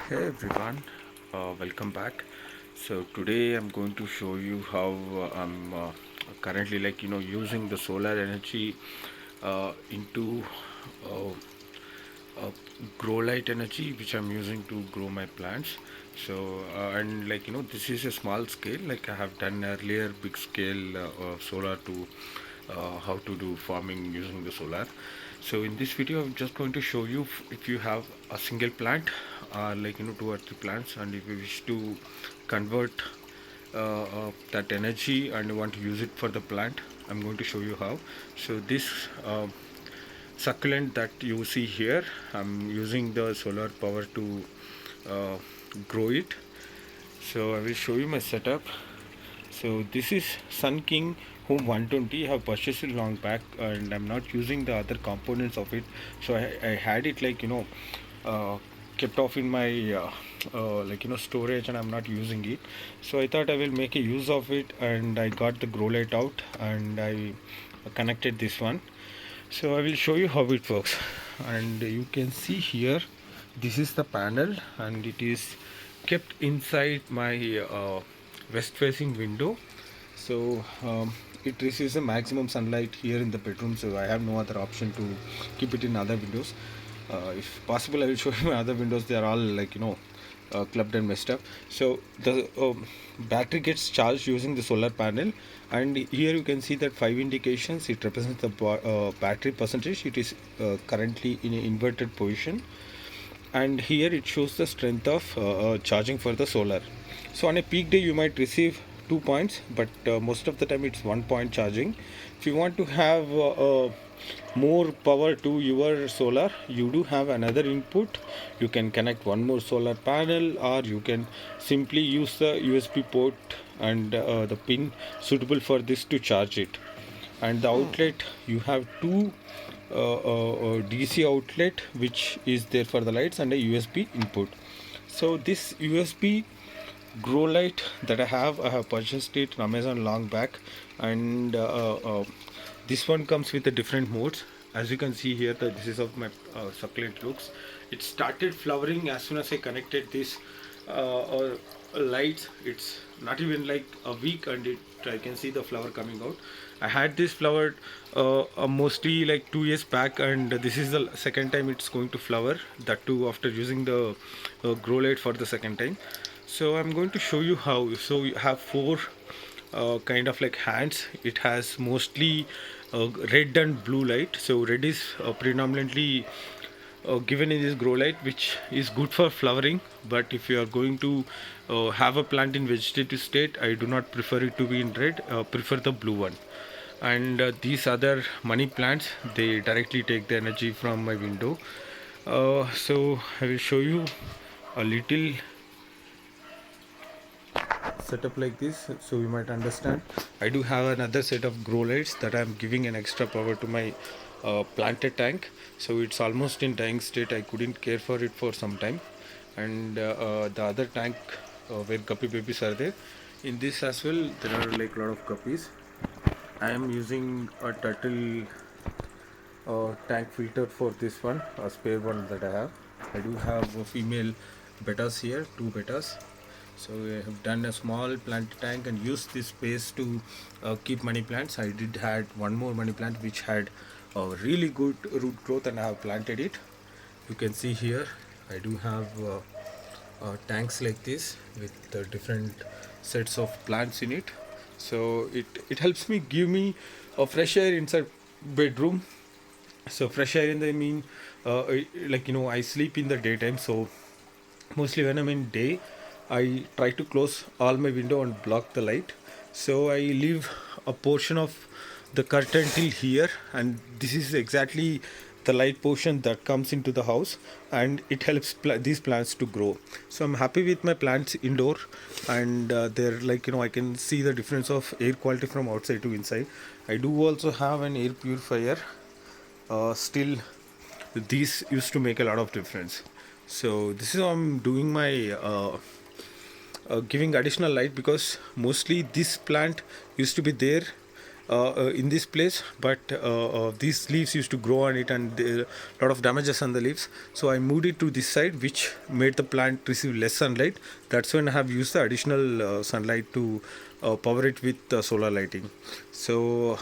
Hey everyone, welcome back. So today I'm going to show you how I'm currently using the solar energy into uh, uh, grow light energy which I'm using to grow my plants. So and this is a small scale, like I have done earlier big scale solar to how to do farming using the solar. So in this video I'm just going to show you if you have a single plant, two or three plants, and if you wish to convert that energy and want to use it for the plant, I'm going to show you how. So this succulent that you see here, I'm using the solar power to uh, grow it. So I will show you my setup. So this is Sun King Home 120. I have purchased it long back and I'm not using the other components of it. So I had it uh, kept off in my storage, and I'm not using it. So I thought I will make a use of it, and I got the grow light out and I connected this one. So I will show you how it works. And you can see here, this is the panel and it is kept inside my west facing window. So it receives a maximum sunlight here in the bedroom, so I have no other option to keep it in other windows. If possible, I will show you my other windows. They are all clubbed and messed up. So the battery gets charged using the solar panel, and here you can see that 5 indications. It represents the battery percentage. It is currently in an inverted position, and here it shows the strength of charging for the solar. So on a peak day you might receive 2 points, but most of the time it's 1 point charging. If you want to have more power to your solar, you do have another input. You can connect one more solar panel, or you can simply use the USB port and the pin suitable for this to charge it. And the outlet, you have two DC outlet which is there for the lights, and a USB input. So this USB grow light that I have purchased it on Amazon long back, and this one comes with the different modes. As you can see here, that this is of my succulent looks. It started flowering as soon as I connected this lights. It's not even like a week, and I can see the flower coming out. I had this flower mostly like 2 years back, and this is the second time it's going to flower, that too after using the grow light for the second time. So I'm going to show you how. So you have four kind of like hands. It has mostly red and blue light. So red is predominantly given in this grow light, which is good for flowering. But if you are going to have a plant in vegetative state, I do not prefer it to be in red. Prefer the blue one. And these other money plants, they directly take the energy from my window. So I will show you a little setup like this, so you might understand. I do have another set of grow lights that I'm giving an extra power to my planted tank. So it's almost in dying state. I couldn't care for it for some time, and the other tank where guppy babies are there, in this as well there are like a lot of guppies. I am using a turtle tank filter for this one, a spare one that I have. I do have a female bettas here, two bettas. So I have done a small plant tank and used this space to keep money plants. I did had one more money plant which had a really good root growth, and I have planted it. You can see here I do have tanks like this with different sets of plants in it. So it helps me give me a fresh air inside bedroom. So fresh air in the mean, I sleep in the daytime, so mostly when I'm in day, I try to close all my window and block the light. So I leave a portion of the curtain till here, and this is exactly the light portion that comes into the house, and it helps these plants to grow. So I'm happy with my plants indoor, and they're I can see the difference of air quality from outside to inside. I do also have an air purifier. Still, these used to make a lot of difference. So this is how I'm doing my giving additional light, because mostly this plant used to be there in this place, but these leaves used to grow on it, and a lot of damages on the leaves. So I moved it to this side, which made the plant receive less sunlight. That's when I have used the additional sunlight to power it with solar lighting. So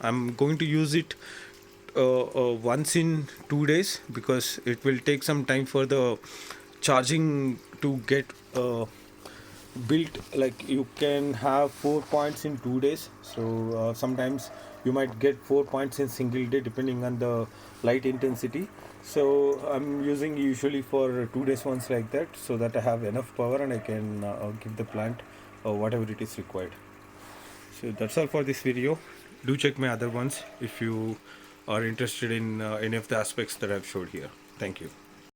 I'm going to use it once in 2 days, because it will take some time for the charging to get built. Like, you can have 4 points in 2 days, so sometimes you might get 4 points in single day depending on the light intensity. So I'm using usually for 2 days once, like that, so that I have enough power and I can give the plant whatever it is required. So that's all for this video. Do check my other ones if you are interested in any of the aspects that I've showed here. Thank you.